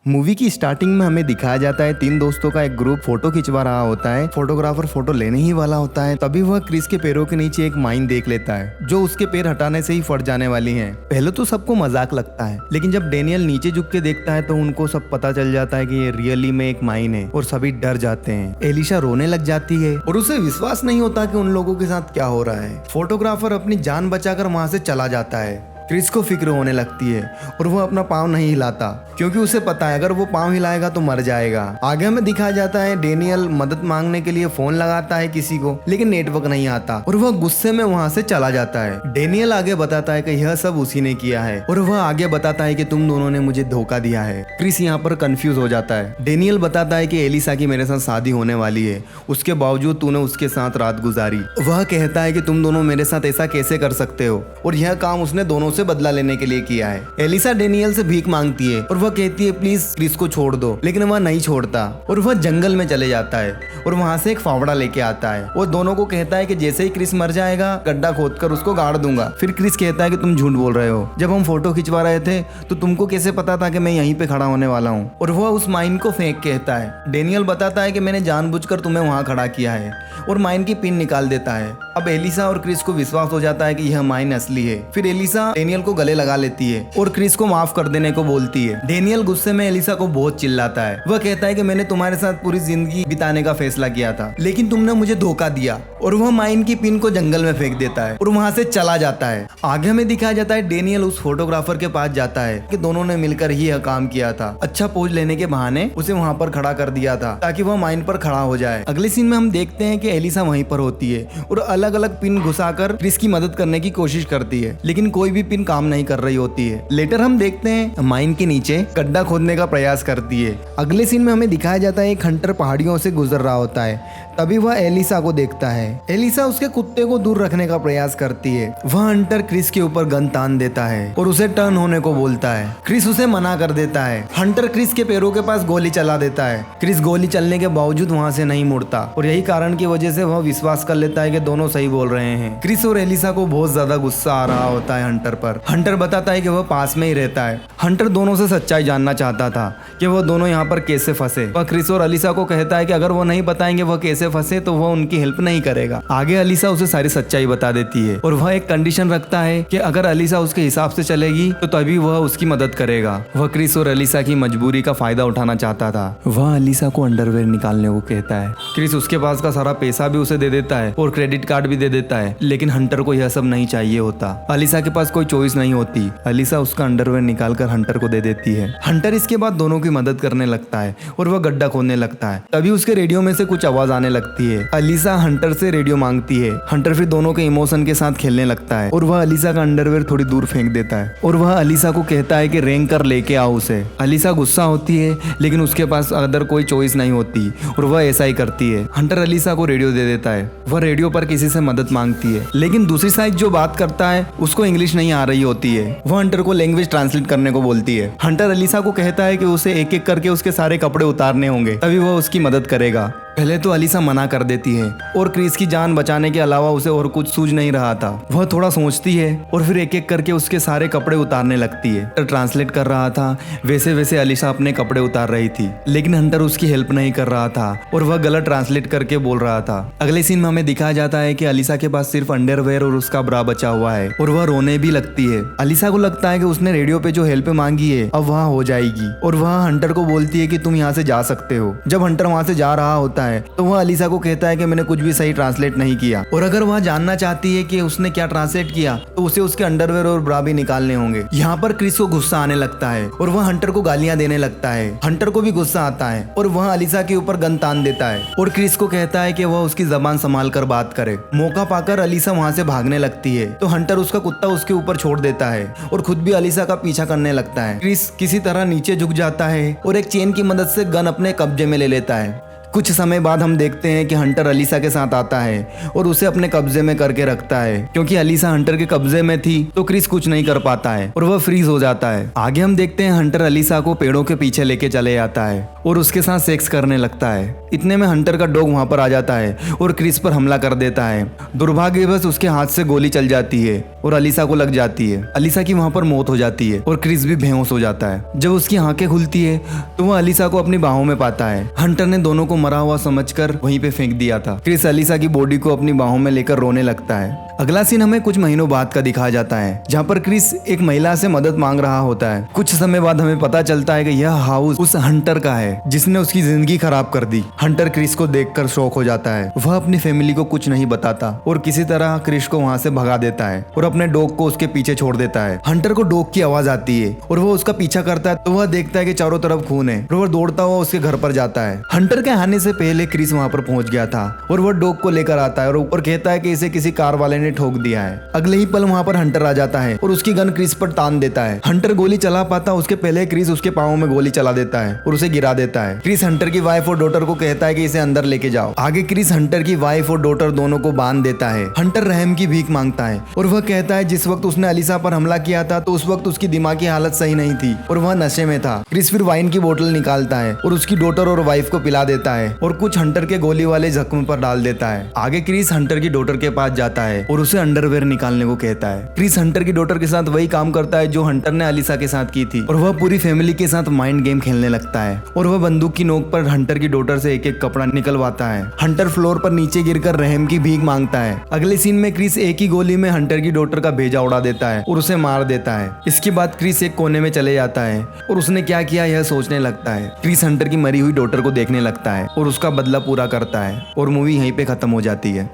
Movie की starting में हमें दिखाया जाता है 3 दोस्तों का एक ग्रुप फोटो खिंचवा रहा होता है। फोटोग्राफर फोटो लेने ही वाला होता है, तभी वह क्रिस के पैरों के नीचे एक माइन देख लेता है जो उसके पैर हटाने से ही फट जाने वाली है। पहले तो सबको मजाक लगता है, लेकिन जब डेनियल नीचे झुक के देखता है तो उनको सब पता चल जाता है कि ये रियली में एक माइन है और सभी डर जाते हैं। एलिशा रोने लग जाती है और उसे विश्वास नहीं होता कि उन लोगों के साथ क्या हो रहा है। फोटोग्राफर अपनी जान बचाकर वहां से चला जाता है। क्रिस को फिक्र होने लगती है और वो अपना पाँव नहीं हिलाता क्योंकि उसे पता है अगर वो पाँव हिलाएगा तो मर जाएगा। आगे हमें दिखाया जाता है डेनियल मदद मांगने के लिए फोन लगाता है किसी को, लेकिन नेटवर्क नहीं आता और वह गुस्से में वहां से चला जाता है। डेनियल आगे बताता है कि यह सब उसी ने किया है और वह आगे बताता है कि तुम दोनों ने मुझे धोखा दिया है। क्रिस यहाँ पर कंफ्यूज हो जाता है। डेनियल बताता है कि एलिसा की मेरे साथ शादी होने वाली है, उसके बावजूद तूने उसके साथ रात गुजारी। वह कहता है कि तुम दोनों मेरे साथ ऐसा कैसे कर सकते हो, और यह काम उसने दोनों से बदला लेने के लिए किया है। एलिसा डेनियल से भीख मांगती है और वह कहती है प्लीज क्रिस को छोड़ दो, लेकिन वह नहीं छोड़ता और वह जंगल में चले जाता है और वहां से एक फावड़ा लेके आता है। वो दोनों को कहता है कि जैसे ही क्रिस मर जाएगा गड्ढा खोदकर उसको गाड़ दूंगा। फिर क्रिस कहता है कि तुम झूठ बोल रहे हो, जब हम फोटो खिंचवा रहे थे तो तुमको कैसे पता था कि मैं यहीं पे खड़ा होने वाला हूँ, और वह उस माइन को फेंक कहता है। डेनियल बताता है कि मैंने जानबूझकर तुम्हें वहां खड़ा किया है और माइन की पिन निकाल देता है। अब एलिसा और क्रिस को विश्वास हो जाता है कि यह माइन असली है। फिर एलिसा डेनियल को गले लगा लेती है और क्रिस को माफ कर देने को बोलती है। डेनियल गुस्से में एलिसा को बहुत चिल्लाता है। वह कहता है कि मैंने तुम्हारे साथ पूरी जिंदगी बिताने का फैसला किया था, लेकिन तुमने मुझे धोखा दिया, और वह माइन की पिन को जंगल में फेंक देता है और वहां से चला जाता है। आगे हमें दिखाया जाता है डेनियल उस फोटोग्राफर के पास जाता है कि दोनों ने मिलकर ही यह काम किया था। अच्छा पोज लेने के बहाने उसे वहां पर खड़ा कर दिया था ताकि वह माइन पर खड़ा हो जाए। अगले सीन में हम देखते हैं कि एलिसा वहीं पर होती है और अलग अलग पिन घुसाकर क्रिस की मदद करने की कोशिश करती है, लेकिन कोई भी पिन काम नहीं कर रही होती है। लेटर हम देखते हैं माइन के नीचे गड्ढा खोदने का प्रयास करती है। अगले सीन में हमें दिखाया जाता है एक हंटर पहाड़ियों से गुजर रहा होता है, तभी वह एलिसा को देखता है। एलिसा उसके कुत्ते को दूर रखने का प्रयास करती है। वह हंटर क्रिस के ऊपर गन तान देता है और उसे टर्न होने को बोलता है। क्रिस उसे मना कर देता है। हंटर क्रिस के पैरों के पास गोली चला देता है। क्रिस गोली चलने के बावजूद वहां से नहीं मुड़ता और यही कारण की वजह से वह विश्वास कर लेता है कि दोनों सही बोल रहे हैं। क्रिस और एलिसा को बहुत ज्यादा गुस्सा आ रहा होता है हंटर पर। हंटर बताता है कि वह पास में ही रहता है। हंटर दोनों से सच्चाई जानना चाहता था कि वह दोनों यहाँ पर कैसे फंसे। वह क्रिस और एलिसा को कहता है कि अगर वो नहीं बताएंगे वह कैसे फंसे तो वह उनकी हेल्प नहीं करेगा। आगे एलिसा उसे सारी सच्चाई बता देती है और वह एक कंडीशन रखता है कि अगर एलिसा उसके हिसाब से चलेगी तो तभी वह उसकी मदद करेगा। वह क्रिस और एलिसा की मजबूरी का फायदा उठाना चाहता था। वह एलिसा को अंडरवेयर निकालने को कहता है। क्रिस उसके पास का सारा पैसा भी उसे दे देता है और क्रेडिट कार्ड भी दे देता है, लेकिन हंटर को यह सब नहीं चाहिए होता। एलिसा के पास कोई चॉइस नहीं होती। एलिसा उसका अंडरवेयर निकालकर हंटर को दे देती है। हंटर इसके बाद दोनों की मदद करने लगता है और वह गड्ढा खोदने लगता है। तभी उसके रेडियो में से कुछ आवाज आने लगती है। एलिसा हंटर से रेडियो मांगती है। हंटर फिर दोनों के इमोशन के साथ खेलने लगता है और वह एलिसा का अंडरवेयर थोड़ी दूर फेंक देता है और वह एलिसा को कहता है कि रेंग कर लेके आओ उसे। एलिसा गुस्सा होती है, लेकिन उसके पास अदर कोई चॉइस नहीं होती और वह ऐसा ही करती है। हंटर एलिसा को रेडियो दे देता है। वह रेडियो पर किसी से मदद मांगती है, लेकिन दूसरी साइड जो बात करता है उसको इंग्लिश नहीं आ रही होती है। वह हंटर को लैंग्वेज ट्रांसलेट करने को बोलती है। हंटर एलिसा को कहता है कि उसे एक एक करके उसके सारे कपड़े उतारने होंगे, तभी वह उसकी मदद करेगा। पहले तो एलिसा मना कर देती है और क्रिस की जान बचाने के अलावा उसे और कुछ सूझ नहीं रहा था। वह थोड़ा सोचती है और फिर एक एक करके उसके सारे कपड़े उतारने लगती है। हंटर ट्रांसलेट कर रहा था, वैसे वैसे एलिसा अपने कपड़े उतार रही थी, लेकिन हंटर उसकी हेल्प नहीं कर रहा था और वह गलत ट्रांसलेट करके बोल रहा था। अगले सीन में हमें दिखाया जाता है कि एलिसा के पास सिर्फ अंडरवेयर और उसका ब्रा बचा हुआ है और वह रोने भी लगती है। एलिसा को लगता है कि उसने रेडियो पे जो हेल्प मांगी है अब वहाँ हो जाएगी और वह हंटर को बोलती है कि तुम यहाँ से जा सकते हो। जब हंटर वहाँ से जा रहा होता है तो वह एलिसा को कहता है कि मैंने कुछ भी सही ट्रांसलेट नहीं किया, और अगर वह जानना चाहती है कि उसने क्या ट्रांसलेट किया तो उसे उसके अंडरवेयर और ब्रा भी निकालने होंगे। यहाँ पर क्रिस को गुस्सा आने लगता है और वह हंटर को गालियां देने लगता है। हंटर को भी गुस्सा आता है और वह एलिसा के ऊपर गन तान देता है और क्रिस को कहता है कि वह उसकी जबान संभाल कर बात करे। मौका पाकर एलिसा वहाँ से भागने लगती है तो हंटर उसका कुत्ता उसके ऊपर छोड़ देता है और खुद भी एलिसा का पीछा करने लगता है। क्रिस किसी तरह नीचे झुक जाता है और एक चेन की मदद से गन अपने कब्जे में ले लेता है। कुछ समय बाद हम देखते हैं कि हंटर एलिसा के साथ आता है और उसे अपने कब्जे में करके रखता है। क्योंकि एलिसा हंटर के कब्जे में थी तो क्रिस कुछ नहीं कर पाता है और वह फ्रीज हो जाता है। आगे हम देखते हैं हंटर एलिसा को पेड़ों के पीछे लेके चले जाता है और उसके साथ सेक्स करने लगता है। इतने में हंटर का डॉग वहां पर आ जाता है और क्रिस पर हमला कर देता है। दुर्भाग्यवश उसके हाथ से गोली चल जाती है और अलीसा को लग जाती है। अलीसा की वहां पर मौत हो जाती है और क्रिस भी बेहोश हो जाता है। जब उसकी आंखें खुलती है तो वह अलीसा को अपनी बाहों में पाता है। हंटर ने दोनों को मरा हुआ समझकर वहीं पे फेंक दिया था। क्रिस अलीसा की बॉडी को अपनी बाहों में लेकर रोने लगता है। अगला सीन हमें कुछ महीनों बाद का दिखाया जाता है, जहाँ पर क्रिस एक महिला से मदद मांग रहा होता है। कुछ समय बाद हमें पता चलता है कि यह हाउस उस हंटर का है जिसने उसकी जिंदगी खराब कर दी। हंटर क्रिस को देखकर शॉक हो जाता है। वह अपनी फैमिली को कुछ नहीं बताता और किसी तरह क्रिस को वहाँ से भगा देता है और अपने डॉग को उसके पीछे छोड़ देता है। हंटर को डॉग की आवाज आती है और वह उसका पीछा करता है तो वह देखता है कि चारों तरफ खून है और वह दौड़ता हुआ उसके घर पर जाता है। हंटर के आने से पहले क्रिस वहाँ पर पहुंच गया था और वह डॉग को लेकर आता है और कहता है कि इसे किसी कार वाले ने ठोक दिया है। अगले ही पल वहाँ पर हंटर आ जाता है और उसकी गन क्रिस पर तान देता है। हंटर गोली चला पाता उसके पहले क्रिस उसके पाँव में गोली चला देता है और उसे गिरा देता है। क्रिस हंटर की वाइफ और डॉटर को कहता है कि इसे अंदर लेके जाओ। आगे क्रिस हंटर की वाइफ और डॉटर दोनों को बांध देता है। हंटर रहम की भीख मांगता है और वह कहता है जिस वक्त उसने अलीसा पर हमला किया था तो उस वक्त उसकी दिमागी हालत सही नहीं थी और वह नशे में था। क्रिस फिर वाइन की बोतल निकालता है और उसकी डॉटर और वाइफ को पिला देता है और कुछ हंटर के गोली वाले जख्म पर डाल देता है। आगे क्रिस हंटर की डॉटर के पास जाता है और उसे अंडरवेयर निकालने को कहता है। क्रिस हंटर की डॉटर के साथ वही काम करता है जो हंटर ने अलीसा के साथ की थी और वह पूरी फैमिली के साथ माइंड गेम खेलने लगता है और वह बंदूक की नोक पर हंटर की डॉटर से एक एक कपड़ा निकलवाता है। हंटर फ्लोर पर नीचे गिरकर रहम की भीख मांगता है। अगले सीन में क्रिस एक ही गोली में हंटर की डॉटर का भेजा उड़ा देता है और उसे मार देता है। इसके बाद क्रिस एक कोने में चले जाता है और उसने क्या किया यह सोचने लगता है। क्रिस हंटर की मरी हुई डॉटर को देखने लगता है और उसका बदला पूरा करता है और मूवी यहीं पे खत्म हो जाती है।